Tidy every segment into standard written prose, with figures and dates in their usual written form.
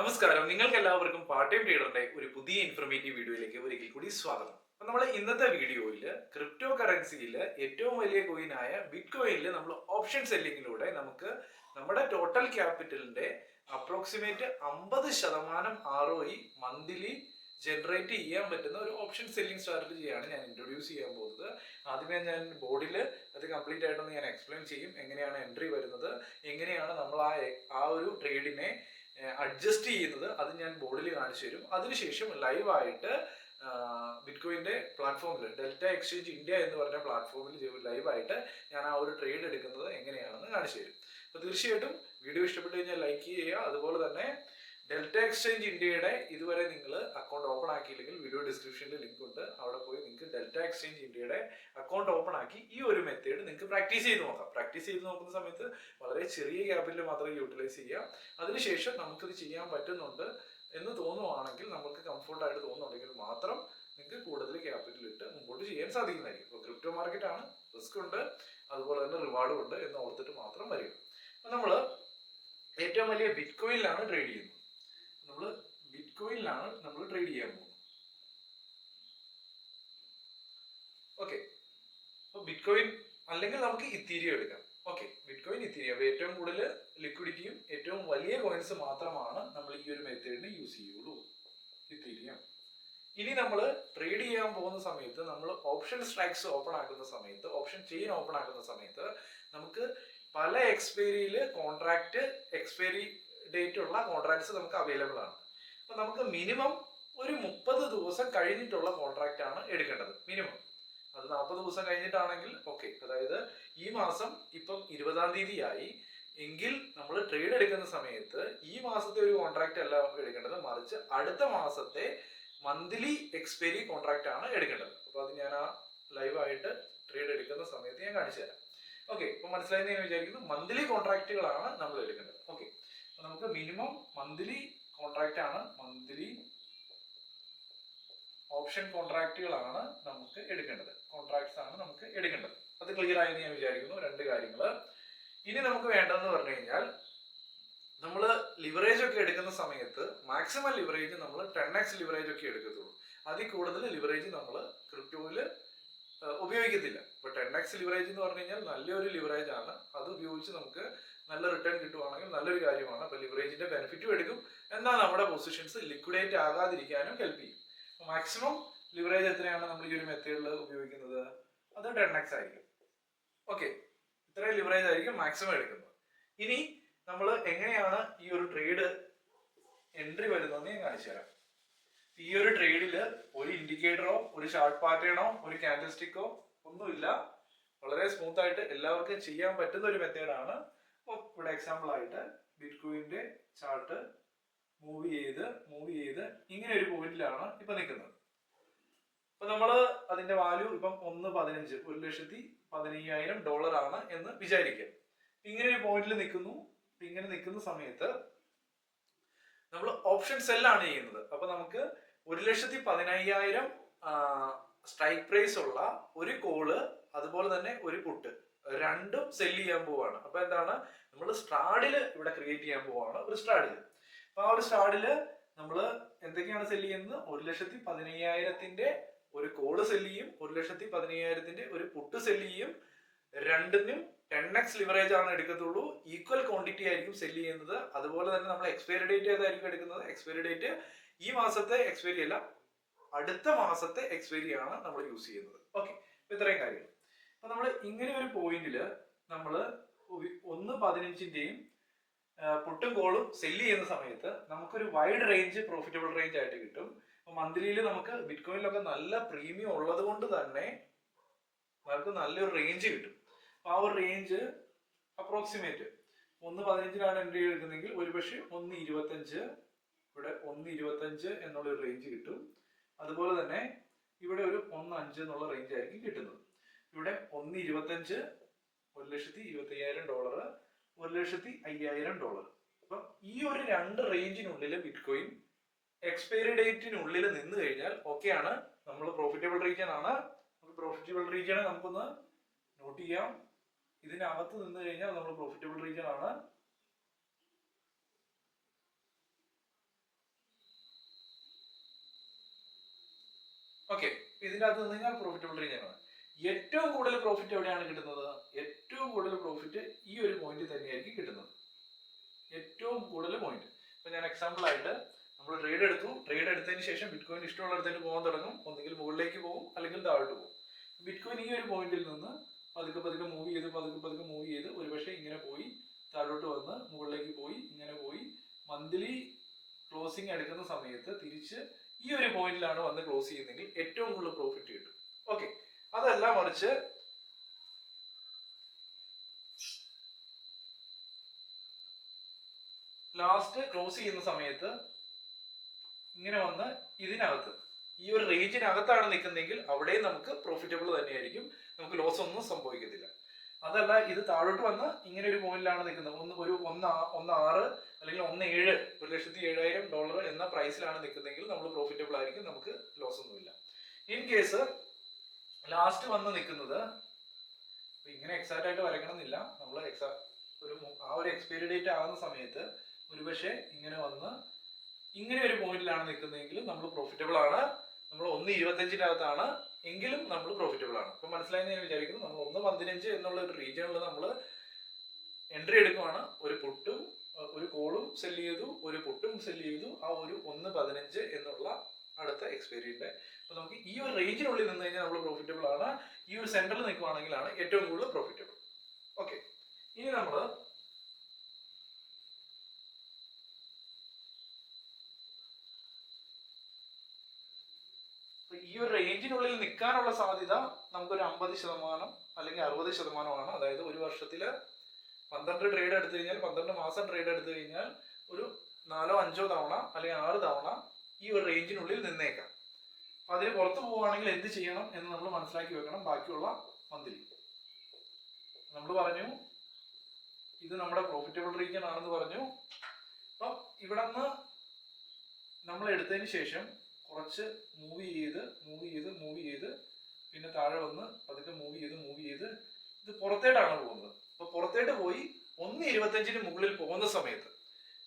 നമസ്കാരം. നിങ്ങൾക്ക് എല്ലാവർക്കും പാർട്ട് ടൈം ട്രേഡറിന്റെ ഒരു പുതിയ ഇൻഫർമേറ്റീവ് വീഡിയോയിലേക്ക് ഒരിക്കൽ കൂടി സ്വാഗതം. നമ്മൾ ഇന്നത്തെ വീഡിയോയിൽ ക്രിപ്റ്റോ കറൻസിയിൽ ഏറ്റവും വലിയ കോയിനായ ബിറ്റ് കോയിനിൽ നമ്മൾ ഓപ്ഷൻ സെല്ലിങ്ങിലൂടെ നമുക്ക് നമ്മുടെ ടോട്ടൽ ക്യാപിറ്റലിന്റെ അപ്രോക്സിമേറ്റ് 50% ROE മന്ത്ലി ജനറേറ്റ് ചെയ്യാൻ പറ്റുന്ന ഒരു ഓപ്ഷൻ സെല്ലിംഗ് സ്ട്രാറ്റജിയാണ് ഞാൻ ഇൻട്രൊഡ്യൂസ് ചെയ്യാൻ പോകുന്നത്. ആദ്യമേ ഞാൻ ബോർഡിൽ അത് കംപ്ലീറ്റ് ആയിട്ടൊന്ന് ഞാൻ എക്സ്പ്ലെയിൻ ചെയ്യും. എങ്ങനെയാണ് എൻട്രി വരുന്നത്, എങ്ങനെയാണ് നമ്മൾ ആ ഒരു ട്രേഡിനെ അഡ്ജസ്റ്റ് ചെയ്യുന്നത്, അത് ഞാൻ ബോർഡിൽ കാണിച്ചു തരും. അതിനുശേഷം ലൈവായിട്ട് ബിറ്റ്കോയിന്റെ പ്ലാറ്റ്ഫോമിൽ ഡെൽറ്റ എക്സ്ചേഞ്ച് ഇന്ത്യ എന്ന് പറഞ്ഞ പ്ലാറ്റ്ഫോമിൽ ലൈവായിട്ട് ഞാൻ ആ ഒരു ട്രേഡ് എടുക്കുന്നത് എങ്ങനെയാണെന്ന് കാണിച്ചു തരും. അപ്പോൾ തീർച്ചയായിട്ടും വീഡിയോ ഇഷ്ടപ്പെട്ടു കഴിഞ്ഞാൽ ലൈക്ക് ചെയ്യുക. അതുപോലെ തന്നെ ഡെൽറ്റ എക്സ്ചേഞ്ച് ഇന്ത്യയുടെ ഇതുവരെ നിങ്ങൾ അക്കൗണ്ട് ഓപ്പൺ ആക്കിയില്ലെങ്കിൽ വീഡിയോ ഡിസ്ക്രിപ്ഷനിൽ ലിങ്ക് ഉണ്ട്. അവിടെ പോയി നിങ്ങൾക്ക് ഡെൽറ്റ എക്സ്ചേഞ്ച് ഇന്ത്യയുടെ അക്കൗണ്ട് ഓപ്പൺ ആക്കി ഈ ഒരു മെത്തേഡ് നിങ്ങൾക്ക് പ്രാക്ടീസ് ചെയ്ത് നോക്കാം. പ്രാക്ടീസ് ചെയ്ത് നോക്കുന്ന സമയത്ത് വളരെ ചെറിയ ക്യാപിറ്റൽ മാത്രമേ യൂട്ടിലൈസ് ചെയ്യാം. അതിനുശേഷം നമുക്കിത് ചെയ്യാൻ പറ്റുന്നുണ്ട് എന്ന് തോന്നുവാണെങ്കിൽ, നമുക്ക് കംഫർട്ടായിട്ട് തോന്നുന്നുണ്ടെങ്കിൽ മാത്രം നിങ്ങൾക്ക് കൂടുതൽ ക്യാപിറ്റൽ ഇട്ട് മുമ്പോട്ട് ചെയ്യാൻ സാധിക്കുന്നതായിരിക്കും. ഇപ്പോൾ ക്രിപ്റ്റോ മാർക്കറ്റാണ്, റിസ്ക് ഉണ്ട്, അതുപോലെ തന്നെ റിവാർഡും ഉണ്ട് എന്ന് ഓർത്തിട്ട് മാത്രം വരിക. അപ്പം നമ്മൾ ഏറ്റവും വലിയ ബിറ്റ് കോയിനിലാണ് ട്രേഡ് ചെയ്യുന്നത്. നമ്മൾ ബിറ്റ് കോയിനിലാണ് നമ്മൾ ട്രേഡ് ചെയ്യാൻ പോകുന്നത്. ഓക്കെ, അപ്പോൾ ബിറ്റ് കോയിൻ അല്ലെങ്കിൽ നമുക്ക് ഇത്തീരിയം എടുക്കാം. ഓക്കെ, ബിറ്റ് കോയിൻ, ഇത്തീരിയം ഏറ്റവും കൂടുതൽ ലിക്വിഡിറ്റിയും ഏറ്റവും വലിയ കോയിൻസ് മാത്രമാണ് നമ്മൾ ഈ ഒരു മെത്തേഡിന് യൂസ് ചെയ്യുള്ളൂ, ഇത്തീരിയം. ഇനി നമ്മൾ ട്രേഡ് ചെയ്യാൻ പോകുന്ന സമയത്ത്, നമ്മൾ ഓപ്ഷൻ സ്ട്രൈക്സ് ഓപ്പൺ ആക്കുന്ന സമയത്ത്, ഓപ്ഷൻ ചെയിൻ ഓപ്പൺ ആക്കുന്ന സമയത്ത് നമുക്ക് പല എക്സ്പയറിയിൽ കോൺട്രാക്ട് എക്സ്പയറി ഡേറ്റ് ഉള്ള കോൺട്രാക്ട്സ് നമുക്ക് അവൈലബിൾ ആണ്. അപ്പൊ നമുക്ക് മിനിമം ഒരു 30 ദിവസം കഴിഞ്ഞിട്ടുള്ള കോൺട്രാക്റ്റ് ആണ് എടുക്കേണ്ടത്. മിനിമം അത് 40 ദിവസം കഴിഞ്ഞിട്ടാണെങ്കിൽ ഓക്കെ. അതായത് ഈ മാസം ഇപ്പം 20-ാം തീയതി ആയി എങ്കിൽ നമ്മൾ ട്രേഡ് എടുക്കുന്ന സമയത്ത് ഈ മാസത്തെ ഒരു കോൺട്രാക്റ്റ് അല്ല എടുക്കേണ്ടത്, മറിച്ച് അടുത്ത മാസത്തെ മന്ത്ലി എക്സ്പയറി കോൺട്രാക്റ്റ് ആണ് എടുക്കേണ്ടത്. അപ്പൊ അത് ഞാൻ ആ ലൈവായിട്ട് ട്രേഡ് എടുക്കുന്ന സമയത്ത് ഞാൻ കാണിച്ചു തരാം. ഓക്കെ, ഇപ്പൊ മനസ്സിലായെന്ന് ഞാൻ വിചാരിക്കുന്നു. മന്ത്ലി കോൺട്രാക്റ്റുകളാണ് നമ്മൾ എടുക്കേണ്ടത്. ഓക്കെ, അപ്പൊ നമുക്ക് മിനിമം മന്ത്ലി കോൺട്രാക്റ്റ് ആണ്, മന്ത്ലി ഓപ്ഷൻ കോൺട്രാക്റ്റുകളാണ് നമുക്ക് എടുക്കേണ്ടത്, കോൺട്രാക്ട്സ് ആണ് നമുക്ക് എടുക്കേണ്ടത്. അത് ക്ലിയർ ആയെന്ന് ഞാൻ വിചാരിക്കുന്നു. രണ്ട് കാര്യങ്ങൾ ഇനി നമുക്ക് വേണ്ടതെന്ന് പറഞ്ഞു കഴിഞ്ഞാൽ, നമ്മൾ ലിവറേജ് ഒക്കെ എടുക്കുന്ന സമയത്ത് മാക്സിമം ലിവറേജ് നമ്മൾ 10x ലിവറേജ് ഒക്കെ എടുക്കത്തുള്ളൂ. അതിൽ കൂടുതൽ ലിവറേജ് നമ്മൾ ക്രിപ്റ്റോയിൽ ഉപയോഗിക്കത്തില്ല. ഇപ്പൊ 10x ലിവറേജ് എന്ന് പറഞ്ഞു കഴിഞ്ഞാൽ നല്ലൊരു ലിവറേജ് ആണ്. അത് ഉപയോഗിച്ച് നമുക്ക് നല്ല റിട്ടേൺ കിട്ടുവാണെങ്കിൽ നല്ലൊരു കാര്യമാണ്. അപ്പൊ ലിവറേജിന്റെ ബെനിഫിറ്റും എടുക്കും, എന്നാൽ നമ്മുടെ പൊസിഷൻസ് ലിക്വിഡേറ്റ് ആകാതിരിക്കാനും ഹെൽപ്പ് ചെയ്യും. മാക്സിമം ലിവറേജ് എത്രയാണ് നമ്മൾ ഈ ഒരു മെത്തേഡിൽ ഉപയോഗിക്കുന്നത്? അത് 10x ആയിരിക്കും. ഓക്കെ, ഇത്രയും ലിവറേജ് ആയിരിക്കും മാക്സിമം എടുക്കുന്നത്. ഇനി നമ്മൾ എങ്ങനെയാണ് ഈ ഒരു ട്രേഡ് എൻട്രി വരുന്നതെന്ന് ഞാൻ കാണിച്ചു തരാം. ഈ ഒരു ട്രേഡില് ഒരു ഇൻഡിക്കേറ്ററോ ഒരു ഷാർട്ട് പാറ്റേണോ ഒരു ക്യാൻഡിൽ സ്റ്റിക്കോ ഒന്നുമില്ല. വളരെ സ്മൂത്ത് ആയിട്ട് എല്ലാവർക്കും ചെയ്യാൻ പറ്റുന്ന ഒരു മെത്തേഡാണ്. ഇവിടെ എക്സാമ്പിൾ ആയിട്ട് ബിറ്റ് കോയിന്റെ ചാർട്ട് മൂവ് ചെയ്ത് ഇങ്ങനെ ഒരു പോയിന്റിലാണ് ഇപ്പൊ നിൽക്കുന്നത്. അപ്പൊ നമ്മൾ അതിന്റെ വാല്യൂ ഇപ്പം 1.15 $1,15,000 ആണ് എന്ന് വിചാരിക്കാം. ഇങ്ങനെ ഒരു പോയിന്റിൽ നിൽക്കുന്നു. ഇങ്ങനെ നിൽക്കുന്ന സമയത്ത് നമ്മൾ ഓപ്ഷൻ സെല്ലാണ് ചെയ്യുന്നത്. അപ്പൊ നമുക്ക് 1,15,000 സ്ട്രൈക്ക് പ്രൈസ് ഉള്ള ഒരു കോള്, അതുപോലെ തന്നെ ഒരു പുട്ട്, രണ്ടും സെല്ല് ചെയ്യാൻ പോവാണ്. അപ്പൊ എന്താണ്, നമ്മൾ സ്ട്രാഡില് ഇവിടെ ക്രിയേറ്റ് ചെയ്യാൻ പോവാണ്, ഒരു സ്ട്രാഡില്. അപ്പൊ ആ ഒരു സ്ട്രാഡില് നമ്മൾ എന്തൊക്കെയാണ് സെല്ല് ചെയ്യുന്നത്? 1,15,000 ഒരു കോള് സെല്ല് ചെയ്യും, 1,15,000 ഒരു പുട്ട് സെല്ല് ചെയ്യും. രണ്ടിനും 10x ലിവറേജ് ആണ് എടുക്കത്തുള്ളൂ. ഈക്വൽ ക്വാണ്ടിറ്റി ആയിരിക്കും സെല്ല് ചെയ്യുന്നത്. അതുപോലെ തന്നെ നമ്മൾ എക്സ്പയറി ഡേറ്റ് ഏതായിരിക്കും എടുക്കുന്നത്? എക്സ്പയറി ഡേറ്റ് ഈ മാസത്തെ എക്സ്പയറി അല്ല, അടുത്ത മാസത്തെ എക്സ്പയറി ആണ് നമ്മൾ യൂസ് ചെയ്യുന്നത്. ഓക്കെ, ഇത്രയും കാര്യങ്ങൾ. അപ്പൊ നമ്മൾ ഇങ്ങനെ ഒരു പോയിന്റില് നമ്മൾ 1.15 പുട്ടും കോളും സെല്ല് ചെയ്യുന്ന സമയത്ത് നമുക്കൊരു വൈഡ് റേഞ്ച് പ്രോഫിറ്റബിൾ റേഞ്ച് ആയിട്ട് കിട്ടും. അപ്പൊ മന്ത്ലിയിൽ നമുക്ക് ബിറ്റ് കോയിനിലൊക്കെ നല്ല പ്രീമിയം ഉള്ളത് കൊണ്ട് തന്നെ നമുക്ക് നല്ലൊരു റേഞ്ച് കിട്ടും. അപ്പൊ ആ ഒരു റേഞ്ച് അപ്രോക്സിമേറ്റ് 1.15 എൻട്രി എടുക്കുന്നെങ്കിൽ ഒരു പക്ഷേ 1.25, ഇവിടെ 1.25 എന്നുള്ള ഒരു റേഞ്ച് കിട്ടും. അതുപോലെ തന്നെ ഇവിടെ ഒരു 1.5 എന്നുള്ള റേഞ്ച് ആയിരിക്കും കിട്ടുന്നത്. ഇവിടെ 1.25, $1,25,000, $1,05,000. അപ്പൊ ഈ ഒരു രണ്ട് റേഞ്ചിനുള്ളിൽ ബിറ്റ് കോയിൻ എക്സ്പയറി ഡേറ്റിനുള്ളിൽ നിന്ന് കഴിഞ്ഞാൽ ഓക്കെ ആണ്, നമ്മൾ പ്രോഫിറ്റബിൾ റീജിയൻ ആണ്. പ്രോഫിറ്റബിൾ റീജിയൻ നമുക്കൊന്ന് നോട്ട് ചെയ്യാം. ഇതിനകത്ത് നിന്ന് കഴിഞ്ഞാൽ നമ്മൾ പ്രോഫിറ്റബിൾ റീജിയൻ ആണ്. ഓക്കെ, ഇതിന്റെ അകത്ത് നിന്ന് കഴിഞ്ഞാൽ പ്രോഫിറ്റബിൾ റീജിയൻ ആണ്. ഏറ്റവും കൂടുതൽ പ്രോഫിറ്റ് എവിടെയാണ് കിട്ടുന്നത്? ഏറ്റവും കൂടുതൽ പ്രോഫിറ്റ് ഈ ഒരു പോയിന്റ് തന്നെയായിരിക്കും കിട്ടുന്നത്. ഏറ്റവും കൂടുതൽ പോയിന്റ്. ഇപ്പൊ ഞാൻ എക്സാമ്പിൾ ആയിട്ട് നമ്മൾ ട്രേഡ് എടുത്തു. ട്രേഡ് എടുത്തതിന് ശേഷം ബിറ്റ്കോയിൻ ഇഷ്ടമുള്ള അടുത്തേക്ക് പോകാൻ തുടങ്ങും. ഒന്നുകിൽ മുകളിലേക്ക് പോകും, അല്ലെങ്കിൽ താഴോട്ട് പോകും. ബിറ്റ്കോയിൻ ഈ ഒരു പോയിന്റിൽ നിന്ന് പതുക്കെ പതുക്കെ മൂവ് ചെയ്ത് ഒരുപക്ഷെ ഇങ്ങനെ പോയി താഴോട്ട് വന്ന് മുകളിലേക്ക് പോയി ഇങ്ങനെ പോയി മന്ത്ലി ക്ലോസിംഗ് എടുക്കുന്ന സമയത്ത് തിരിച്ച് ഈ ഒരു പോയിന്റിലാണ് വന്ന് ക്ലോസ് ചെയ്യുന്നതെങ്കിൽ ഏറ്റവും കൂടുതൽ പ്രോഫിറ്റ് കിട്ടും. ഓക്കെ, അതല്ല മറിച്ച് ലാസ്റ്റ് ക്ലോസ് ചെയ്യുന്ന സമയത്ത് ഇങ്ങനെ വന്ന് ഇതിനകത്ത് ഈ ഒരു റേഞ്ചിനകത്താണ് നിൽക്കുന്നതെങ്കിൽ അവിടെയും നമുക്ക് പ്രോഫിറ്റബിൾ തന്നെയായിരിക്കും, നമുക്ക് ലോസ് ഒന്നും സംഭവിക്കത്തില്ല. അതല്ല ഇത് താഴോട്ട് വന്ന് ഇങ്ങനെ ഒരു പോയിന്റിലാണ് നിൽക്കുന്നത്, ഒന്ന് 6 അല്ലെങ്കിൽ 1.7 $1,07,000 എന്ന പ്രൈസിലാണ് നിൽക്കുന്നതെങ്കിൽ നമ്മൾ പ്രോഫിറ്റബിൾ ആയിരിക്കും, നമുക്ക് ലോസ് ഒന്നുമില്ല. ഇൻ കേസ് ലാസ്റ്റ് വന്ന് നിൽക്കുന്നത് ഇങ്ങനെ എക്സാക്ട് ആയിട്ട് വരയ്ക്കണം എന്നില്ല, നമ്മൾ ആ ഒരു എക്സ്പയറി ഡേറ്റ് ആകുന്ന സമയത്ത് ഒരുപക്ഷെ ഇങ്ങനെ വന്ന് ഇങ്ങനെ ഒരു പോയിന്റിലാണ് നിൽക്കുന്നതെങ്കിൽ നമ്മൾ പ്രോഫിറ്റബിൾ ആണ്. നമ്മൾ 1.25 എങ്കിലും നമ്മൾ പ്രോഫിറ്റബിൾ ആണ്. അപ്പൊ മനസ്സിലായെന്ന് ഞാൻ വിചാരിക്കുന്നു. നമ്മൾ 1.15 എന്നുള്ള ഒരു റീജിയനിൽ നമ്മൾ എൻട്രി എടുക്കുവാണ്. ഒരു പുട്ടും ഒരു കോളും സെല് ചെയ്തു, ഒരു പുട്ടും സെല് ചെയ്തു. ആ ഒരു 1.15 എന്നുള്ള അടുത്ത എക്സ്പയറിയുടെ അപ്പൊ നമുക്ക് ഈ ഒരു റേഞ്ചിനുള്ളിൽ നിന്ന് കഴിഞ്ഞാൽ നമ്മൾ പ്രോഫിറ്റബിൾ ആണ്. ഈ ഒരു സെന്ററിൽ നിൽക്കുവാണെങ്കിലാണ് ഏറ്റവും കൂടുതൽ പ്രോഫിറ്റബിൾ. ഓക്കെ, ഇനി നമ്മൾ ഈ ഒരു റേഞ്ചിനുള്ളിൽ നിൽക്കാനുള്ള സാധ്യത നമുക്കൊരു 50% അല്ലെങ്കിൽ 60%. അതായത് ഒരു വർഷത്തില് 12 ട്രേഡ് എടുത്തു കഴിഞ്ഞാൽ 12 മാസം ട്രേഡ് എടുത്തു കഴിഞ്ഞാൽ ഒരു 4-5 തവണ അല്ലെങ്കിൽ 6 തവണ ഈ ഒരു റേഞ്ചിനുള്ളിൽ നിന്നേക്കാം. അപ്പൊ അതിന് പുറത്തു പോവുകയാണെങ്കിൽ എന്ത് ചെയ്യണം എന്ന് നമ്മൾ മനസ്സിലാക്കി വെക്കണം. ബാക്കിയുള്ള മന്ത്ലി നമ്മൾ പറഞ്ഞു ഇത് നമ്മുടെ പ്രോഫിറ്റബിൾ റീജിയൻ ആണെന്ന് പറഞ്ഞു. അപ്പം ഇവിടെ നിന്ന് നമ്മൾ എടുത്തതിന് ശേഷം കുറച്ച് മൂവ് ചെയ്ത് പിന്നെ താഴെ വന്ന് പതുക്കെ മൂവ് ചെയ്ത് ഇത് പുറത്തേട്ടാണ് പോകുന്നത്. അപ്പൊ പുറത്തേട്ട് പോയി 1.25 മുകളിൽ പോകുന്ന സമയത്ത്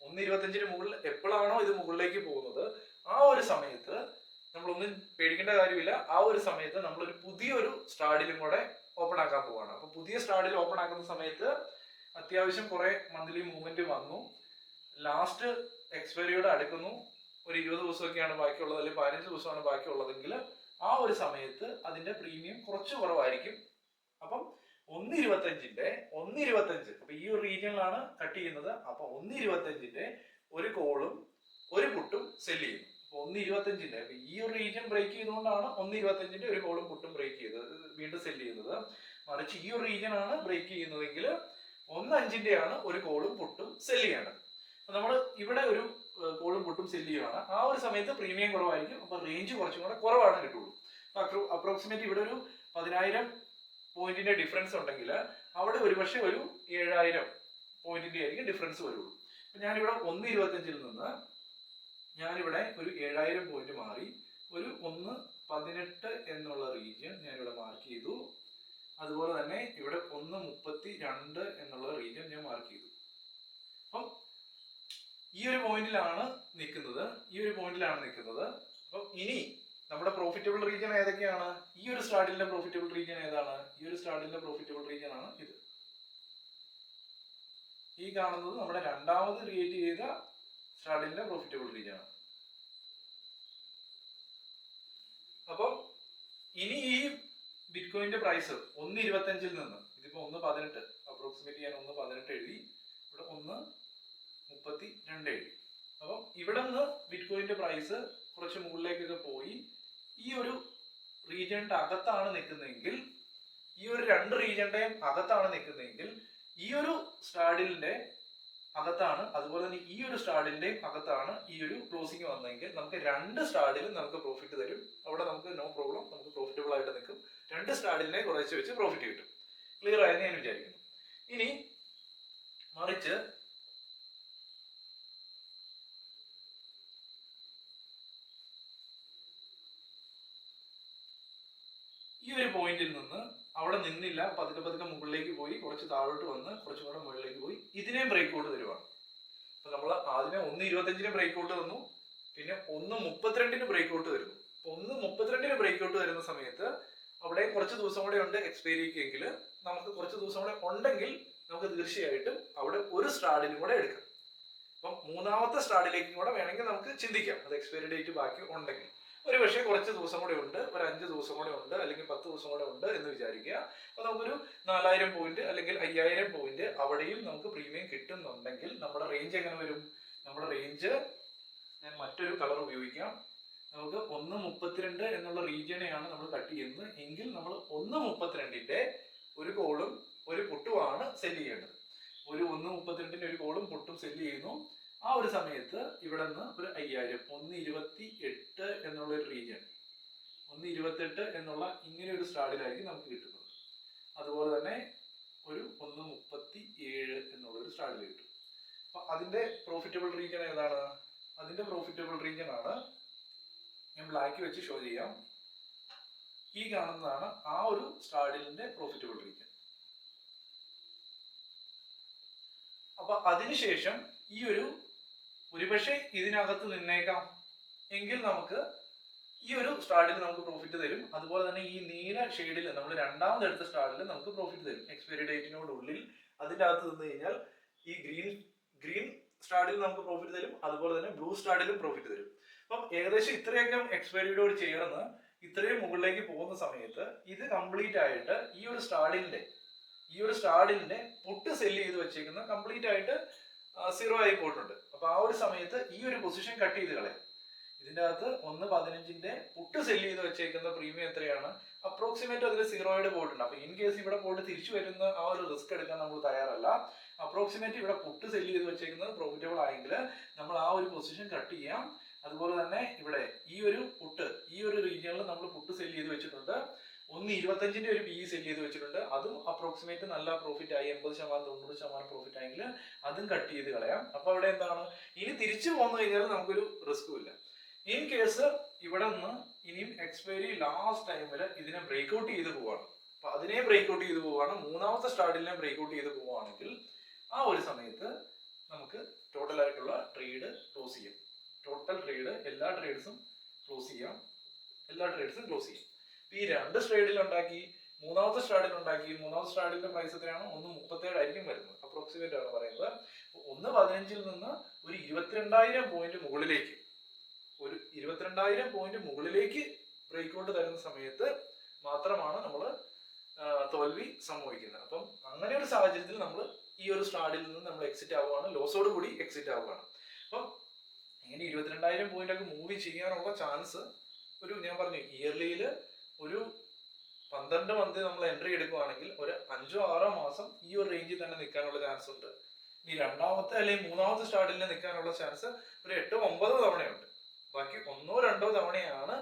1.25 മുകളിൽ എപ്പോഴാണോ ഇത് മുകളിലേക്ക് പോകുന്നത് ആ ഒരു സമയത്ത് നമ്മളൊന്നും പേടിക്കേണ്ട കാര്യമില്ല. ആ ഒരു സമയത്ത് നമ്മളൊരു പുതിയൊരു സ്റ്റാർഡിലും കൂടെ ഓപ്പൺ ആക്കാൻ പോവാണ്. അപ്പൊ പുതിയ സ്റ്റാർഡിൽ ഓപ്പൺ ആക്കുന്ന സമയത്ത് അത്യാവശ്യം കുറെ മന്ത്ലി മൂവ്മെന്റ് വന്നു. ലാസ്റ്റ് എക്സ്പയറിയോട് അടുക്കുന്നു. ഒരു 20 ദിവസമൊക്കെയാണ് ബാക്കിയുള്ളത്, അല്ലെങ്കിൽ 15 ദിവസമാണ് ബാക്കിയുള്ളതെങ്കിൽ ആ ഒരു സമയത്ത് അതിന്റെ പ്രീമിയം കുറച്ച് കുറവായിരിക്കും. അപ്പം 1.25 അപ്പൊ ഈ ഒരു റീജിയനിലാണ് കട്ട് ചെയ്യുന്നത്. അപ്പൊ 1.25 ഒരു കോളും ഒരു പുട്ടും സെല് ചെയ്യുന്നു. അപ്പൊ 1.25 ഈ ഒരു റീജിയൻ ബ്രേക്ക് ചെയ്തുകൊണ്ടാണ് 1.25 ഒരു കോളും പുട്ടും ബ്രേക്ക് ചെയ്തത് വീണ്ടും സെല് ചെയ്യുന്നത്. മറിച്ച് ഈ ഒരു റീജിയൻ ആണ് ബ്രേക്ക് ചെയ്യുന്നതെങ്കിൽ 1.5 ഒരു കോളും പുട്ടും സെല് ചെയ്യേണ്ടത്. അപ്പൊ നമ്മൾ ഇവിടെ ഒരു കോളും പുട്ടും സെല് ചെയ്യുകയാണ്. ആ ഒരു സമയത്ത് പ്രീമിയം കുറവായിരിക്കും. അപ്പൊ റേഞ്ച് കുറച്ചും കൂടെ കുറവാണ് കിട്ടുള്ളൂ. അപ്രോക്സിമേറ്റ് ഇവിടെ ഒരു 10,000 പോയിന്റിന്റെ ഡിഫറൻസ് ഉണ്ടെങ്കിൽ അവിടെ ഒരുപക്ഷെ ഒരു 7,000 പോയിന്റിന്റെ ആയിരിക്കും ഡിഫറൻസ് വരുള്ളൂ. അപ്പൊ ഞാനിവിടെ 1.25 നിന്ന് ഞാനിവിടെ ഒരു 7,000 പോയിന്റ് മാറി ഒരു 1.18 എന്നുള്ള റീജിയൻ ഞാനിവിടെ മാർക്ക് ചെയ്തു. അതുപോലെ തന്നെ ഇവിടെ 1.32 എന്നുള്ള റീജിയൻ ഞാൻ മാർക്ക് ചെയ്തു. അപ്പം ഈ ഒരു പോയിന്റിലാണ് നിൽക്കുന്നത്. അപ്പം ഇനി നമ്മുടെ പ്രോഫിറ്റബിൾ റീജിയൻ ഏതൊക്കെയാണ്? ഈ ഒരു സ്റ്റാർഡിലെ പ്രോഫിറ്റബിൾ റീജിയൻ ഏതാണ്? ഈ ഒരു സ്റ്റാർഡിലെ പ്രോഫിറ്റബിൾ റീജിയൻ ആണ് ഇത്. ഈ കാണുന്നത് നമ്മുടെ രണ്ടാമത് ക്രിയേറ്റ് ചെയ്ത സ്റ്റാർഡിലെ പ്രോഫിറ്റബിൾ റീജിയൻ ആണ്. അപ്പം ഇനി ഈ ബിറ്റ്കോയിന്റെ പ്രൈസ് 1.25 നിന്ന് ഇതിപ്പോ 1.18 അപ്രോക്സിമേറ്റ് ഞാൻ 1.18 എഴുതി, ഇവിടെ 1.32 എഴുതി. അപ്പം ഇവിടെ നിന്ന് ബിറ്റ്കോയിന്റെ പ്രൈസ് കുറച്ച് മുകളിലേക്കൊക്കെ പോയി ഈ ഒരു റീജിയന്റെ അകത്താണ് നിൽക്കുന്നതെങ്കിൽ, ഈ ഒരു രണ്ട് റീജിയന്റെയും അകത്താണ് നിൽക്കുന്നതെങ്കിൽ, ഈ ഒരു സ്റ്റാർഡിലിന്റെ അകത്താണ്, അതുപോലെ തന്നെ ഈ ഒരു സ്റ്റാർഡിന്റെയും അകത്താണ് ഈ ഒരു ക്ലോസിംഗ് വന്നെങ്കിൽ നമുക്ക് രണ്ട് സ്റ്റാർഡിലും നമുക്ക് പ്രോഫിറ്റ് തരും. അവിടെ നമുക്ക് നോ പ്രോബ്ലം, നമുക്ക് പ്രോഫിറ്റബിൾ ആയിട്ട് നിൽക്കും. രണ്ട് സ്റ്റാർഡിലിനെ കുറച്ച് വെച്ച് പ്രോഫിറ്റ് കിട്ടും. ക്ലിയർ ആയെന്ന് ഞാൻ വിചാരിക്കുന്നു. ഇനി മറിച്ച് ഈ ഒരു പോയിന്റിൽ നിന്ന് അവിടെ നിന്നില്ല, പതുക്കെ പതുക്കെ മുകളിലേക്ക് പോയി, കുറച്ച് താഴോട്ട് വന്ന് കുറച്ചും കൂടെ മുകളിലേക്ക് പോയി, ഇതിനെയും ബ്രേക്ക് ഔട്ട് തരുവാണ്. അപ്പൊ നമ്മൾ ആദ്യമേ 1.25 ബ്രേക്ക് ഔട്ട് തന്നു, പിന്നെ 1.32 ബ്രേക്ക് ഔട്ട് വരുന്നു. 1:32 ബ്രേക്ക്ഔട്ട് വരുന്ന സമയത്ത് അവിടെ കുറച്ച് ദിവസം കൂടെ ഉണ്ട് എക്സ്പയറിക്കെങ്കിൽ നമുക്ക് കുറച്ച് ദിവസം കൂടെ ഉണ്ടെങ്കിൽ നമുക്ക് തീർച്ചയായിട്ടും അവിടെ ഒരു സ്ട്രാഡിലും കൂടെ എടുക്കാം. അപ്പം മൂന്നാമത്തെ സ്ട്രാഡിലേക്കും കൂടെ വേണമെങ്കിൽ നമുക്ക് ചിന്തിക്കാം, അത് എക്സ്പയറി ഡേറ്റ് ബാക്കി ഉണ്ടെങ്കിൽ. ഒരു പക്ഷേ കുറച്ച് ദിവസം കൂടെ ഉണ്ട്, ഒരു 5 ദിവസം കൂടെ ഉണ്ട്, അല്ലെങ്കിൽ 10 ദിവസം കൂടെ ഉണ്ട് എന്ന് വിചാരിക്കുക. അപ്പൊ നമുക്കൊരു 4000 പോയിന്റ് അല്ലെങ്കിൽ 5000 പോയിന്റ് അവിടെയും നമുക്ക് പ്രീമിയം കിട്ടുന്നുണ്ടെങ്കിൽ നമ്മുടെ റേഞ്ച് എങ്ങനെ വരും? നമ്മുടെ റേഞ്ച് ഞാൻ മറ്റൊരു കളർ ഉപയോഗിക്കാം. നമുക്ക് 1:32 എന്നുള്ള റീജിയനെയാണ് നമ്മൾ കട്ട് ചെയ്യുന്നത് എങ്കിൽ നമ്മൾ 1:32ന്റെ ഒരു കോളും ഒരു പുട്ടുമാണ് സെല് ചെയ്യേണ്ടത്. ഒരു 1:32ന്റെ ഒരു കോളും പുട്ടും സെല് ചെയ്യുന്നു. ആ ഒരു സമയത്ത് ഇവിടെ നിന്ന് ഒരു 5000, 1:28 എന്നുള്ള ഒരു റീജിയൻ, 1:28 എന്നുള്ള ഇങ്ങനെ ഒരു സ്റ്റാഡിലായിരിക്കും നമുക്ക് കിട്ടുന്നത്. അതുപോലെ തന്നെ ഒരു 1:37 എന്നുള്ള ഒരു സ്റ്റാഡിൽ കിട്ടും. അപ്പൊ അതിന്റെ പ്രോഫിറ്റബിൾ റീജിയൻ ഏതാണ്? അതിന്റെ പ്രോഫിറ്റബിൾ റീജിയൻ ആണ്, ഞാൻ ബ്ലാക്ക് വെച്ച് ഷോ ചെയ്യാം. ഈ കാണുന്നതാണ് ആ ഒരു സ്റ്റാഡിലിന്റെ പ്രോഫിറ്റബിൾ റീജിയൻ. അപ്പൊ അതിനുശേഷം ഈ ഒരുപക്ഷെ ഇതിനകത്ത് നിന്നേക്കാം എങ്കിൽ നമുക്ക് ഈ ഒരു സ്റ്റാഡിൽ നമുക്ക് പ്രോഫിറ്റ് തരും. അതുപോലെ തന്നെ ഈ നീല ഷെയ്ഡിൽ നമ്മൾ രണ്ടാമത് എടുത്ത സ്റ്റാഡിൽ നമുക്ക് പ്രോഫിറ്റ് തരും. എക്സ്പയറി ഡേറ്റിനോടുള്ളിൽ അതിൻ്റെ അകത്ത് നിന്ന് കഴിഞ്ഞാൽ ഈ ഗ്രീൻ സ്റ്റാഡിൽ നമുക്ക് പ്രോഫിറ്റ് തരും, അതുപോലെ തന്നെ ബ്ലൂ സ്റ്റാഡിലും പ്രോഫിറ്റ് തരും. അപ്പം ഏകദേശം ഇത്രയൊക്കെ എക്സ്പയറിയോട് ചേർന്ന് ഇത്രയും മുകളിലേക്ക് പോകുന്ന സമയത്ത് ഇത് കംപ്ലീറ്റ് ആയിട്ട് ഈ ഒരു സ്റ്റാഡിലിന്റെ പുട്ട് സെല് ചെയ്ത് വെച്ചേക്കുന്ന കംപ്ലീറ്റ് ആയിട്ട് 0 ആയി പോയിട്ടുണ്ട്. അപ്പൊ ആ ഒരു സമയത്ത് ഈ ഒരു പൊസിഷൻ കട്ട് ചെയ്ത് കളയാം. ഇതിന്റെ അകത്ത് 1:15ന്റെ പുട്ട് സെല് ചെയ്ത് വെച്ചേക്കുന്ന പ്രീമിയം എത്രയാണ്? അപ്രോക്സിമേറ്റ് അതിൽ 0 പോയിട്ടുണ്ട്. അപ്പൊ ഇൻ കേസ് ഇവിടെ പോയിട്ട് തിരിച്ചു വരുന്ന ആ ഒരു റിസ്ക് എടുക്കാൻ നമ്മൾ തയ്യാറല്ല. അപ്രോക്സിമേറ്റ് ഇവിടെ പുട്ട് സെല് ചെയ്ത് വെച്ചേക്കുന്നത് പ്രോഫിറ്റബിൾ ആയെങ്കിൽ നമ്മൾ ആ ഒരു പൊസിഷൻ കട്ട് ചെയ്യാം. അതുപോലെ തന്നെ ഇവിടെ ഈ ഒരു റീജിയനിൽ നമ്മൾ പുട്ട് സെല് ചെയ്ത് വെച്ചിട്ടുണ്ട്. 1:25ന്റെ ഒരു PE സെല് ചെയ്ത് വെച്ചിട്ടുണ്ട്. അതും അപ്രോക്സിമേറ്റ് നല്ല പ്രോഫിറ്റ് ആയി, 80%, 90% പ്രോഫിറ്റ് ആയെങ്കിൽ അതും കട്ട് ചെയ്ത് കളയാം. അപ്പൊ അവിടെ എന്താണ്, ഇനി തിരിച്ചു പോന്നു കഴിഞ്ഞാൽ നമുക്കൊരു റിസ്കും ഇല്ല. ഇൻ കേസ് ഇവിടെ നിന്ന് ഇനിയും എക്സ്പയറി ലാസ്റ്റ് ടൈമിൽ ഇതിനെ ബ്രേക്ക്ഔട്ട് ചെയ്ത് പോവാണ്, അപ്പൊ അതിനെ ബ്രേക്ക്ഔട്ട് ചെയ്ത് പോവാണ്, മൂന്നാമത്തെ സ്റ്റാർഡിനെ ബ്രേക്ക്ഔട്ട് ചെയ്ത് പോവുകയാണെങ്കിൽ ആ ഒരു സമയത്ത് നമുക്ക് ടോട്ടൽ ആയിട്ടുള്ള ട്രേഡ് ക്ലോസ് ചെയ്യാം. ടോട്ടൽ ട്രേഡ് എല്ലാ ട്രേഡ്സും ക്ലോസ് ചെയ്യാം. ഈ രണ്ട് സ്ട്രേഡിൽ ഉണ്ടാക്കി മൂന്നാമത്തെ സ്റ്റാഡിന്റെ പ്രൈസ് എത്രയാണ്? 1:37 ആയിരിക്കും വരുന്നത്. അപ്രോക്സിമേറ്റ് ആണ് പറയുന്നത്. 1:15 നിന്ന് ഒരു 22,000 പോയിന്റ് മുകളിലേക്ക് ബ്രേക്ക്ഔട്ട് തരുന്ന സമയത്ത് മാത്രമാണ് നമ്മൾ തോൽവി സംഭവിക്കുന്നത്. അപ്പം അങ്ങനെ ഒരു സാഹചര്യത്തിൽ നമ്മൾ ഈ ഒരു സ്റ്റാഡിൽ നിന്ന് നമ്മൾ എക്സിറ്റ് ആവുകയാണ്, ലോസോട് കൂടി എക്സിറ്റ് ആവുകയാണ്. അപ്പം ഇങ്ങനെ 22,000 പോയിന്റ് ഒക്കെ മൂവ് ചെയ്യാനുള്ള ചാൻസ് ഞാൻ പറഞ്ഞു ഇയർലിയിൽ ഒരു 12 മന്ത് നമ്മൾ എൻട്രി എടുക്കുകയാണെങ്കിൽ ഒരു 5-6 മാസം ഈ ഒരു റേഞ്ചിൽ തന്നെ നിൽക്കാനുള്ള ചാൻസ് ഉണ്ട്. ഇനി രണ്ടാമത്തെ അല്ലെങ്കിൽ മൂന്നാമത്തെ സ്റ്റാർട്ടിൽ നിൽക്കാനുള്ള ചാൻസ് ഒരു 8-9 തവണയുണ്ട്. ബാക്കി 1-2 തവണയാണ്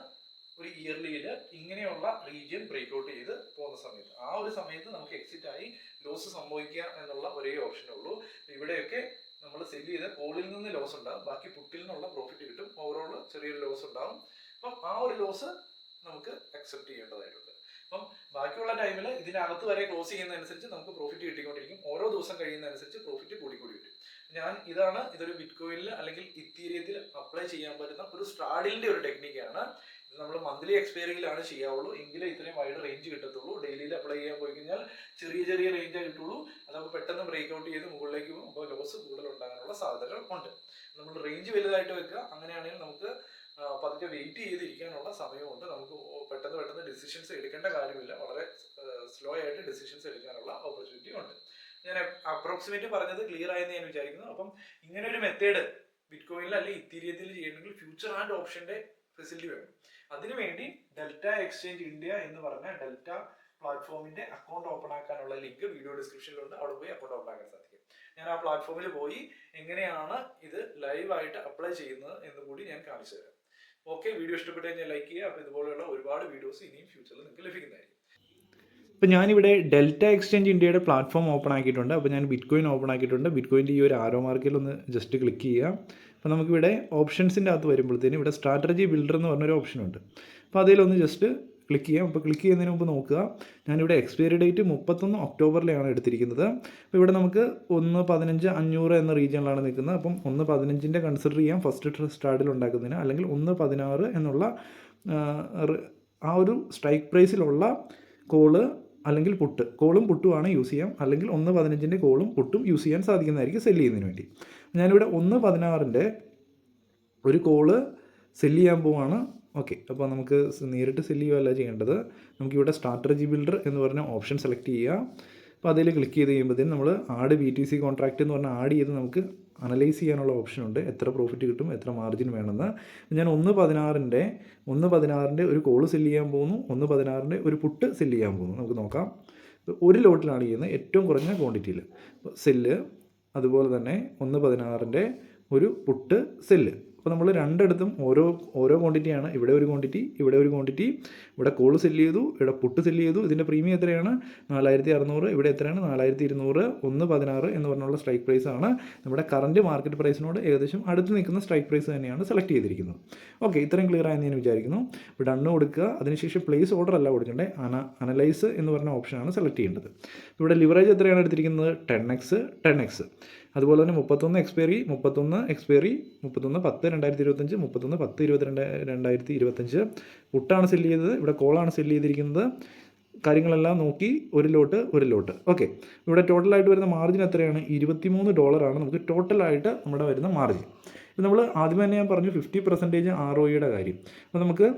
ഒരു ഇയർലിയിൽ ഇങ്ങനെയുള്ള റീജിയൻ ബ്രേക്ക്ഔട്ട് ചെയ്ത് പോകുന്ന സമയത്ത്. ആ ഒരു സമയത്ത് നമുക്ക് എക്സിറ്റ് ആയി ലോസ് സംഭവിക്കുക എന്നുള്ള ഒരേ ഓപ്ഷനേ ഉള്ളൂ. ഇവിടെയൊക്കെ നമ്മൾ സെല് ചെയ്ത് കോളിൽ നിന്ന് ലോസ് ഉണ്ടാകും, ബാക്കി പുട്ടിൽ നിന്നുള്ള പ്രോഫിറ്റ് കിട്ടും. ഓവറോൾ ചെറിയൊരു ലോസ് ഉണ്ടാകും. അപ്പം ആ ഒരു ലോസ് നമുക്ക് അക്സെപ്റ്റ് ചെയ്യേണ്ടതായിട്ടുണ്ട്. അപ്പം ബാക്കിയുള്ള ടൈമിൽ ഇതിനകത്ത് വരെ ക്ലോസ് ചെയ്യുന്നതനുസരിച്ച് നമുക്ക് പ്രോഫിറ്റ് കിട്ടിക്കൊണ്ടിരിക്കും. ഓരോ ദിവസം കഴിയുന്നതനുസരിച്ച് പ്രോഫിറ്റ് കൂടിക്കൂടി വരും. ഇതൊരു ബിറ്റ്കോയിനിൽ അല്ലെങ്കിൽ ഇത്തീരിയത്തിൽ അപ്ലൈ ചെയ്യാൻ പറ്റുന്ന ഒരു സ്ട്രാഡിലിന്റെ ഒരു ടെക്നിക്കാണ്. ഇത് നമ്മൾ മന്ത്ലി എക്സ്പയറിയിലാണ് ചെയ്യാവുള്ളൂ, എങ്കിലേ ഇത്രയും വൈഡ് റേഞ്ച് കിട്ടത്തുള്ളൂ. ഡെയിലിയിൽ അപ്ലൈ ചെയ്യാൻ പോയി കഴിഞ്ഞാൽ ചെറിയ റേഞ്ചേ കിട്ടുള്ളൂ. അത് നമുക്ക് പെട്ടെന്ന് ബ്രേക്ക്ഔട്ട് ചെയ്ത് മുകളിലേക്ക് പോകും. അപ്പോൾ ലോസ് കൂടുതൽ ഉണ്ടാകാനുള്ള സാധ്യതകൾ ഉണ്ട്. നമ്മൾ റേഞ്ച് വലുതായിട്ട് വെക്കുക. അങ്ങനെയാണെങ്കിൽ നമുക്ക് പതുക്കെ വെയിറ്റ് ചെയ്തിരിക്കാനുള്ള സമയമുണ്ട്. നമുക്ക് പെട്ടെന്ന് ഡിസിഷൻസ് എടുക്കേണ്ട കാര്യമില്ല. വളരെ സ്ലോ ആയിട്ട് ഡിസിഷൻസ് എടുക്കാനുള്ള ഓപ്പർച്യൂണിറ്റി ഉണ്ട്. ഞാൻ അപ്രോക്സിമേറ്റ് പറഞ്ഞത് ക്ലിയർ ആയെന്ന് ഞാൻ വിചാരിക്കുന്നു. അപ്പം ഇങ്ങനെ ഒരു മെത്തേഡ് ബിറ്റ്കോയിനിൽ അല്ലെങ്കിൽ ഇത്തീരിയത്തിൽ ചെയ്യണമെങ്കിൽ ഫ്യൂച്ചർ ആൻഡ് ഓപ്ഷന്റെ ഫെസിലിറ്റി വേണം. അതിനുവേണ്ടി ഡെൽറ്റ എക്സ്ചേഞ്ച് ഇന്ത്യ എന്ന് പറഞ്ഞ ഡെൽറ്റ പ്ലാറ്റ്ഫോമിന്റെ അക്കൗണ്ട് ഓപ്പൺ ആക്കാനുള്ള ലിങ്ക് വീഡിയോ ഡിസ്ക്രിപ്ഷനിലുണ്ട്. അവിടെ പോയി അക്കൗണ്ട് ഓപ്പൺ ആക്കാൻ സാധിക്കും. ഞാൻ ആ പ്ലാറ്റ്ഫോമിൽ പോയി എങ്ങനെയാണ് ഇത് ലൈവായിട്ട് അപ്ലൈ ചെയ്യുന്നത് എന്ന് കൂടി ഞാൻ കാണിച്ചു തരാം. ഓക്കെ, വീഡിയോ ഇഷ്ടപ്പെട്ടു കഴിഞ്ഞാൽ ലൈക്ക് ചെയ്യുക. അപ്പോൾ ഇതുപോലെയുള്ള ഒരുപാട് വീഡിയോസ് ഇനിയും ഫ്യൂച്ചറിൽ നിങ്ങൾക്ക് ലഭിക്കുന്നതായിരിക്കും. ഇപ്പോൾ ഞാനിവിടെ ഡെൽറ്റ എക്സ്ചേഞ്ച് ഇന്ത്യയുടെ പ്ലാറ്റ്ഫോം ഓപ്പൺ ആക്കിയിട്ടുണ്ട്. അപ്പോൾ ഞാൻ ബിറ്റ്കോയിൻ ഓപ്പൺ ആക്കിയിട്ടുണ്ട്. ബിറ്റ്കോയിൻ്റെ ഈ ഒരു ആരോ മാർക്കിൽ ഒന്ന് ജസ്റ്റ് ക്ലിക്ക് ചെയ്യുക. അപ്പോൾ നമുക്കിവിടെ ഓപ്ഷൻസിൻ്റെ അകത്ത് വരുമ്പോഴത്തേനും ഇവിടെ സ്ട്രാറ്റജി ബിൽഡർ എന്ന് പറഞ്ഞൊരു ഓപ്ഷനുണ്ട്. അപ്പോൾ അതിലൊന്ന് ജസ്റ്റ് ക്ലിക്ക് ചെയ്യാം. അപ്പോൾ ക്ലിക്ക് ചെയ്യുന്നതിന് മുമ്പ് നോക്കുക, ഞാനിവിടെ എക്സ്പയറി ഡേറ്റ് 31 ഒക്ടോബറിലാണ് എടുത്തിരിക്കുന്നത്. അപ്പോൾ ഇവിടെ നമുക്ക് 1.15-500 എന്ന റീജിയനിലാണ് നിൽക്കുന്നത്. അപ്പം 1.15ൻ്റെ കൺസിഡർ ചെയ്യാം ഫസ്റ്റ് സ്റ്റാർട്ടിൽ ഉണ്ടാക്കുന്നതിന്, അല്ലെങ്കിൽ 1.16 എന്നുള്ള ആ ഒരു സ്ട്രൈക്ക് പ്രൈസിലുള്ള കോള് അല്ലെങ്കിൽ പുട്ട്, കോളും പുട്ടുമാണ് യൂസ് ചെയ്യാം, അല്ലെങ്കിൽ 1.15 കോളും പുട്ടും യൂസ് ചെയ്യാൻ സാധിക്കുന്നതായിരിക്കും സെല്ല് ചെയ്യുന്നതിന് വേണ്ടി. ഞാനിവിടെ 1.16 ഒരു കോള് സെല്ല് ചെയ്യാൻ പോവാണ്. ഓക്കെ, അപ്പോൾ നമുക്ക് നേരിട്ട് സെല്ല് ചെയ്യുകയല്ല ചെയ്യേണ്ടത്. നമുക്കിവിടെ സ്ട്രാറ്റജി ബിൽഡർ എന്ന് പറഞ്ഞ ഓപ്ഷൻ സെലക്ട് ചെയ്യുക. അപ്പോൾ അതിൽ ക്ലിക്ക് ചെയ്ത് കഴിയുമ്പോഴത്തേനും നമ്മൾ ആഡ് BTC കോൺട്രാക്റ്റ് എന്ന് പറഞ്ഞാൽ ആഡ് ചെയ്ത് നമുക്ക് അനലൈസ് ചെയ്യാനുള്ള ഓപ്ഷനുണ്ട്, എത്ര പ്രോഫിറ്റ് കിട്ടും, എത്ര മാർജിൻ വേണമെന്ന്. ഞാൻ 1.16 ഒരു കോള് സെല്ല് ചെയ്യാൻ പോകുന്നു, 1.16 ഒരു പുട്ട് സെല്ല് ചെയ്യാൻ പോകുന്നു. നമുക്ക് നോക്കാം. ഒരു ലോട്ടിലാണ് ചെയ്യുന്നത്, ഏറ്റവും കുറഞ്ഞ ക്വാണ്ടിറ്റിയിൽ സെല്ല്. അതുപോലെ തന്നെ 1.16 ഒരു പുട്ട് സെല്ല്. അപ്പോൾ നമ്മൾ രണ്ടിടത്തും ഓരോ ക്വാണ്ടിറ്റിയാണ്. ഇവിടെ ഒരു ക്വാണ്ടിറ്റി, ഇവിടെ ഒരു ക്വാണ്ടിറ്റി. ഇവിടെ കോള് സെല്ല് ചെയ്തു, ഇവിടെ പുട്ട് സെല്ല് ചെയ്തു. ഇതിൻ്റെ പ്രീമിയം എത്രയാണ്? 4600. ഇവിടെ എത്രയാണ്? 4200. 1.16 എന്ന് പറഞ്ഞുള്ള സ്ട്രൈക്ക് പ്രൈസാണ്. നമ്മുടെ കറൻറ്റ് മാർക്കറ്റ് പ്രൈസിനോട് ഏകദേശം അടുത്ത് നിൽക്കുന്ന സ്ട്രൈക്ക് പ്രൈസ് തന്നെയാണ് സെലക്ട് ചെയ്തിരിക്കുന്നത്. ഓക്കെ, ഇത്രയും ക്ലിയർ ആയെന്ന് ഞാൻ വിചാരിക്കുന്നു. ഇപ്പോൾ ഡണ്ണ് കൊടുക്കുക. അതിനുശേഷം പ്ലേസ് ഓർഡർ അല്ല കൊടുക്കേണ്ടത്, അനലൈസ് എന്ന് പറഞ്ഞ ഓപ്ഷനാണ് സെലക്ട് ചെയ്യേണ്ടത്. ഇവിടെ ലിവറേജ് എത്രയാണ് എടുത്തിരിക്കുന്നത്? 10x. അതുപോലെ തന്നെ 31 എക്സ്പയറി, 31/10/2025, 31/10/2025 പുട്ടാണ് സെല്ല് ചെയ്തത്. ഇവിടെ കോളാണ് സെല്ല് ചെയ്തിരിക്കുന്നത്. കാര്യങ്ങളെല്ലാം നോക്കി ഒരു ലോട്ട്. ഓക്കെ, ഇവിടെ ടോട്ടലായിട്ട് വരുന്ന മാർജിൻ എത്രയാണ്? $23 നമുക്ക് ടോട്ടലായിട്ട് നമ്മുടെ വരുന്ന മാർജിൻ. ഇത് നമ്മൾ ആദ്യം തന്നെ ഞാൻ പറഞ്ഞു 50% ROE കാര്യം. അപ്പോൾ നമുക്ക്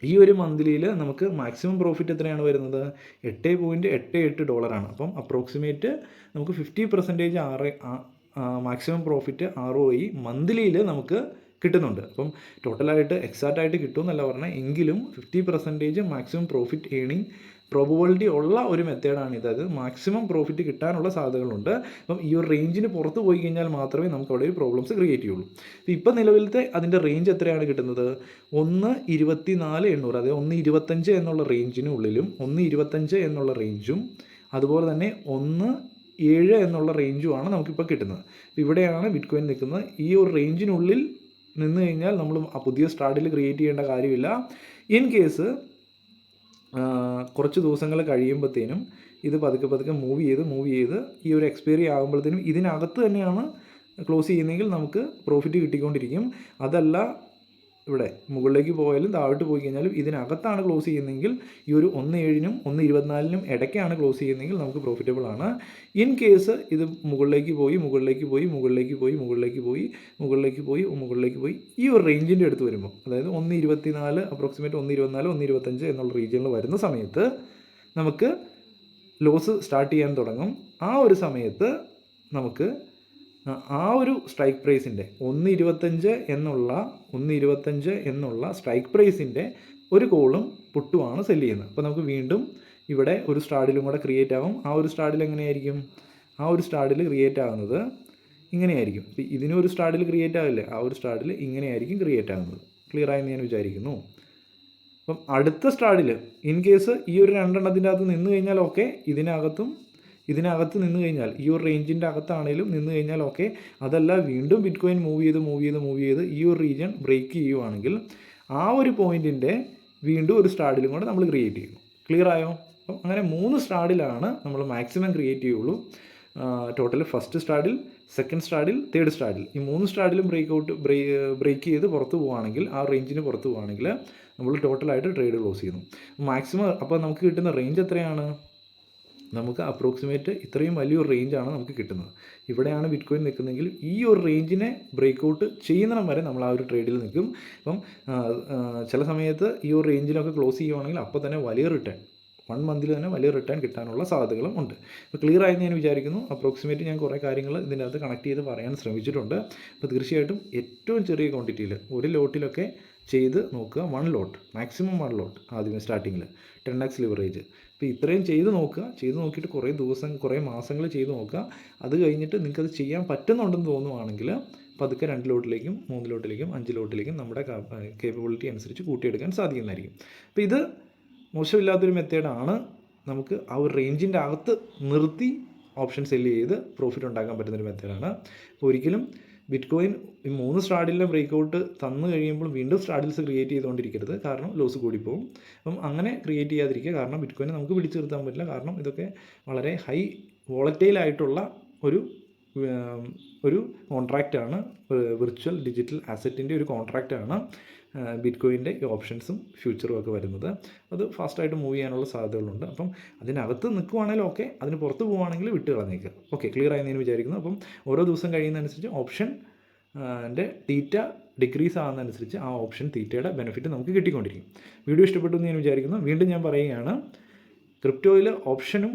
ഈ ഒരു മന്ത്ലിയിൽ നമുക്ക് മാക്സിമം പ്രോഫിറ്റ് എത്രയാണ് വരുന്നത്? $8.88. അപ്പം അപ്രോക്സിമേറ്റ് നമുക്ക് 50% മാക്സിമം പ്രോഫിറ്റ് ROE മന്ത്ലിയിൽ നമുക്ക് കിട്ടുന്നുണ്ട്. അപ്പം ടോട്ടലായിട്ട് എക്സാക്റ്റായിട്ട് കിട്ടുമെന്നല്ല പറഞ്ഞത്, എങ്കിലും 50% മാക്സിമം പ്രോഫിറ്റ് ഏണിംഗ് പ്രോബബിലിറ്റി ഉള്ള ഒരു മെത്തേഡാണിത്. അത് മാക്സിമം പ്രോഫിറ്റ് കിട്ടാനുള്ള സാധ്യതകളുണ്ട്. അപ്പം ഈ ഒരു റേഞ്ചിന് പുറത്ത് പോയി കഴിഞ്ഞാൽ മാത്രമേ നമുക്ക് അവിടെ ഒരു പ്രോബ്ലംസ് ക്രിയേറ്റ് ചെയ്യുള്ളൂ. ഇപ്പം നിലവിലത്തെ അതിൻ്റെ റേഞ്ച് എത്രയാണ് കിട്ടുന്നത്? 1.24 അതായത് 1.25 എന്നുള്ള റേഞ്ചിനുള്ളിലും 1.25 എന്നുള്ള റേഞ്ചും അതുപോലെ തന്നെ 1.7 എന്നുള്ള റേഞ്ചുമാണ് നമുക്കിപ്പോൾ കിട്ടുന്നത്. ഇവിടെയാണ് ബിറ്റ്കോയിൻ നിൽക്കുന്നത്. ഈ ഒരു റേഞ്ചിനുള്ളിൽ നിന്ന് കഴിഞ്ഞാൽ നമ്മൾ ആ പുതിയ സ്റ്റാർട്ടിൽ ക്രിയേറ്റ് ചെയ്യേണ്ട കാര്യമില്ല. ഇൻ കേസ് കുറച്ച് ദിവസങ്ങൾ കഴിയുമ്പോഴത്തേനും ഇത് പതുക്കെ മൂവ് ചെയ്ത് ഈ ഒരു എക്സ്പയറി ആകുമ്പോഴത്തേനും ഇതിനകത്ത് തന്നെയാണ് ക്ലോസ് ചെയ്യുന്നതെങ്കിൽ നമുക്ക് പ്രോഫിറ്റ് കിട്ടിക്കൊണ്ടിരിക്കും. അതല്ല ഇവിടെ മുകളിലേക്ക് പോയാലും താഴോട്ട് പോയി കഴിഞ്ഞാലും ഇതിനകത്താണ് ക്ലോസ് ചെയ്യുന്നതെങ്കിൽ ഈ ഒരു 1.7നും 1.24നും ഇടയ്ക്കാണ് ക്ലോസ് ചെയ്യുന്നതെങ്കിൽ നമുക്ക് പ്രോഫിറ്റബിൾ ആണ്. ഇൻ കേസ് ഇത് മുകളിലേക്ക് പോയി ഈ ഒരു റേഞ്ചിൻ്റെ അടുത്ത് വരുമ്പോൾ, അതായത് 1.24 അപ്രോക്സിമേറ്റ് 1.24 1.25 എന്നുള്ള റീജിയനിൽ വരുന്ന സമയത്ത് നമുക്ക് ലോസ് സ്റ്റാർട്ട് ചെയ്യാൻ തുടങ്ങും. ആ ഒരു സമയത്ത് നമുക്ക് ആ ഒരു സ്ട്രൈക്ക് പ്രൈസിൻ്റെ 1.25 എന്നുള്ള സ്ട്രൈക്ക് പ്രൈസിൻ്റെ ഒരു കോളും പുട്ടുമാണ് സെല്ല് ചെയ്യുന്നത്. അപ്പോൾ നമുക്ക് വീണ്ടും ഇവിടെ ഒരു സ്റ്റാർഡിലും കൂടെ ക്രിയേറ്റ് ആകും. ആ ഒരു സ്റ്റാർഡിൽ എങ്ങനെയായിരിക്കും? ആ ഒരു സ്റ്റാർഡിൽ ക്രിയേറ്റ് ആകുന്നത് ഇങ്ങനെയായിരിക്കും. അപ്പോൾ ഇതിനും ഒരു സ്റ്റാർഡിൽ ക്രിയേറ്റ് ആവില്ലേ? ആ ഒരു സ്റ്റാർഡിൽ ഇങ്ങനെയായിരിക്കും ക്രിയേറ്റ് ആകുന്നത്. ക്ലിയർ ആയെന്ന് ഞാൻ വിചാരിക്കുന്നു. അപ്പം അടുത്ത സ്റ്റാർഡിൽ ഇൻ കേസ് ഈ ഒരു രണ്ടെണ്ണത്തിൻ്റെ അകത്ത് നിന്ന് കഴിഞ്ഞാൽ ഓക്കെ, ഇതിനകത്ത് നിന്ന് കഴിഞ്ഞാൽ ഈ ഒരു റേഞ്ചിൻ്റെ അകത്താണെങ്കിലും നിന്ന് കഴിഞ്ഞാൽ ഓക്കെ. അതല്ല വീണ്ടും ബിറ്റ്കോയിൻ മൂവ് ചെയ്ത് ഈ ഒരു റീജിയൻ ബ്രേക്ക് ചെയ്യുവാണെങ്കിൽ ആ ഒരു പോയിൻറ്റിൻ്റെ വീണ്ടും ഒരു സ്റ്റാർഡിലും കൂടെ നമ്മൾ ക്രിയേറ്റ് ചെയ്യും. ക്ലിയർ ആയോ? അപ്പം അങ്ങനെ 3 സ്റ്റാർഡിലാണ് നമ്മൾ മാക്സിമം ക്രിയേറ്റ് ചെയ്യുള്ളൂ. ടോട്ടൽ ഫസ്റ്റ് സ്റ്റാർഡിൽ, സെക്കൻഡ് സ്റ്റാർഡിൽ, തേർഡ് സ്റ്റാർഡിൽ, ഈ 3 സ്റ്റാർഡിലും ബ്രേക്ക് ചെയ്ത് പുറത്ത് പോവുകയാണെങ്കിൽ, ആ റേഞ്ചിന് പുറത്ത് പോവുകയാണെങ്കിൽ നമ്മൾ ടോട്ടലായിട്ട് ട്രേഡ് ക്ലോസ് ചെയ്യുന്നു. മാക്സിമം അപ്പോൾ നമുക്ക് കിട്ടുന്ന റേഞ്ച് എത്രയാണ്? നമുക്ക് അപ്രോക്സിമേറ്റ് ഇത്രയും വലിയൊരു റേഞ്ചാണ് നമുക്ക് കിട്ടുന്നത്. ഇവിടെയാണ് ബിറ്റ്കോയിൻ നിൽക്കുന്നതെങ്കിൽ ഈ ഒരു റേഞ്ചിനെ ബ്രേക്ക് ചെയ്യുന്നിടം വരെ നമ്മൾ ആ ഒരു ട്രേഡിൽ നിൽക്കും. അപ്പം ചില സമയത്ത് ഈ ഒരു റേഞ്ചിലൊക്കെ ക്ലോസ് ചെയ്യുവാണെങ്കിൽ അപ്പോൾ തന്നെ വലിയ റിട്ടേൺ, 1 മന്തിൽ തന്നെ വലിയ റിട്ടേൺ കിട്ടാനുള്ള സാധ്യതകളും ഉണ്ട്. അപ്പോൾ ക്ലിയർ ആയെന്ന് ഞാൻ വിചാരിക്കുന്നു. അപ്രോക്സിമേറ്റ് ഞാൻ കുറേ കാര്യങ്ങൾ ഇതിൻ്റെ അകത്ത് കണക്ട് ചെയ്ത് പറയാൻ ശ്രമിച്ചിട്ടുണ്ട്. അപ്പോൾ തീർച്ചയായിട്ടും ഏറ്റവും ചെറിയ ക്വാണ്ടിറ്റിയിൽ ഒരു ലോട്ടിലൊക്കെ ചെയ്ത് നോക്കുക. 1 ലോട്ട്, മാക്സിമം 1 ലോട്ട് ആദ്യമേ സ്റ്റാർട്ടിങ്ങിൽ 10x ലിവറേജ്. അപ്പോൾ ഇത്രയും ചെയ്ത് നോക്കിയിട്ട് കുറേ മാസങ്ങൾ ചെയ്ത് നോക്കുക. അത് കഴിഞ്ഞിട്ട് നിങ്ങൾക്കത് ചെയ്യാൻ പറ്റുന്നുണ്ടെന്ന് തോന്നുവാണെങ്കിൽ പതുക്കെ 2 ലോട്ടിലേക്കും 3 ലോട്ടിലേക്കും 5 ലോട്ടിലേക്കും നമ്മുടെ കേപ്പബിലിറ്റി അനുസരിച്ച് കൂട്ടിയെടുക്കാൻ സാധിക്കുന്നതായിരിക്കും. അപ്പോൾ ഇത് മോശമില്ലാത്തൊരു മെത്തേഡാണ്. നമുക്ക് ആ ഒരു റേഞ്ചിൻ്റെ അകത്ത് നിർത്തി ഓപ്ഷൻ സെല്ല് ചെയ്ത് പ്രോഫിറ്റ് ഉണ്ടാക്കാൻ പറ്റുന്നൊരു മെത്തേഡാണ്. അപ്പോൾ ഒരിക്കലും ബിറ്റ്കോയിൻ ഈ 3 സ്റ്റാർഡിലെ ബ്രേക്കൗട്ട് തന്നു കഴിയുമ്പോൾ വീണ്ടും സ്റ്റാർഡിൽസ് ക്രിയേറ്റ് ചെയ്തുകൊണ്ടിരിക്കരുത്, കാരണം ലോസ് കൂടിപ്പോവും. അപ്പം അങ്ങനെ ക്രിയേറ്റ് ചെയ്യാതിരിക്കുക. കാരണം ബിറ്റ്കോയിനെ നമുക്ക് പിടിച്ചു നിർത്താൻ പറ്റില്ല. കാരണം ഇതൊക്കെ വളരെ ഹൈ വോളറ്റൈൽ ആയിട്ടുള്ള ഒരു കോൺട്രാക്റ്റാണ്, വിർച്വൽ ഡിജിറ്റൽ അസറ്റിൻ്റെ ഒരു കോൺട്രാക്റ്റാണ് ബിറ്റ് കോയിൻ്റെ ഈ ഓപ്ഷൻസും ഫ്യൂച്ചറും ഒക്കെ വരുന്നത്. അത് ഫാസ്റ്റായിട്ട് മൂവ് ചെയ്യാനുള്ള സാധ്യതകളുണ്ട്. അപ്പം അതിനകത്ത് നിൽക്കുവാണെങ്കിലും ഓക്കെ, അതിന് പുറത്ത് പോവുകയാണെങ്കിൽ വിട്ട് കളഞ്ഞേക്കുക. ഓക്കെ, ക്ലിയർ ആയെന്ന് വിചാരിക്കുന്നു. അപ്പം ഓരോ ദിവസം കഴിയുന്നതനുസരിച്ച് ഓപ്ഷൻ തീറ്റ ഡിക്രീസ് ആകുന്നതനുസരിച്ച് ആ ഓപ്ഷൻ തീറ്റയുടെ ബെനിഫിറ്റ് നമുക്ക് കിട്ടിക്കൊണ്ടിരിക്കും. വീഡിയോ ഇഷ്ടപ്പെട്ടു എന്ന് ഞാൻ വിചാരിക്കുന്നു. വീണ്ടും ഞാൻ പറയുകയാണ്, ക്രിപ്റ്റോയിൽ ഓപ്ഷനും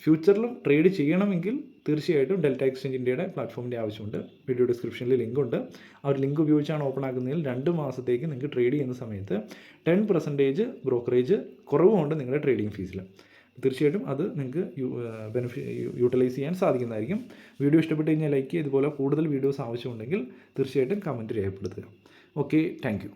ഫ്യൂച്ചറിലും ട്രേഡ് ചെയ്യണമെങ്കിൽ തീർച്ചയായിട്ടും ഡെൽറ്റ എക്സ്ചേഞ്ച് ഇന്ത്യയുടെ പ്ലാറ്റ്ഫോമിൻ്റെ ആവശ്യമുണ്ട്. വീഡിയോ ഡിസ്ക്രിപ്ഷനിൽ ലിങ്ക് ഉണ്ട്. ആ ഒരു ലിങ്ക് ഉപയോഗിച്ചാണ് ഓപ്പൺ ആക്കുന്നതിൽ 2 മാസത്തേക്ക് നിങ്ങൾക്ക് ട്രേഡ് ചെയ്യുന്ന സമയത്ത് 10% ബ്രോക്കറേജ് കുറവുണ്ട് നിങ്ങളുടെ ട്രേഡിംഗ് ഫീസിൽ. തീർച്ചയായിട്ടും അത് നിങ്ങൾക്ക് യൂട്ടിലൈസ് ചെയ്യാൻ സാധിക്കുന്നതായിരിക്കും. വീഡിയോ ഇഷ്ടപ്പെട്ട് കഴിഞ്ഞാൽ ലൈക്ക് ചെയ്യുക. ഇതുപോലെ കൂടുതൽ വീഡിയോസ് ആവശ്യമുണ്ടെങ്കിൽ തീർച്ചയായിട്ടും കമൻറ്റ് രേഖപ്പെടുത്തുക. Okay, thank you.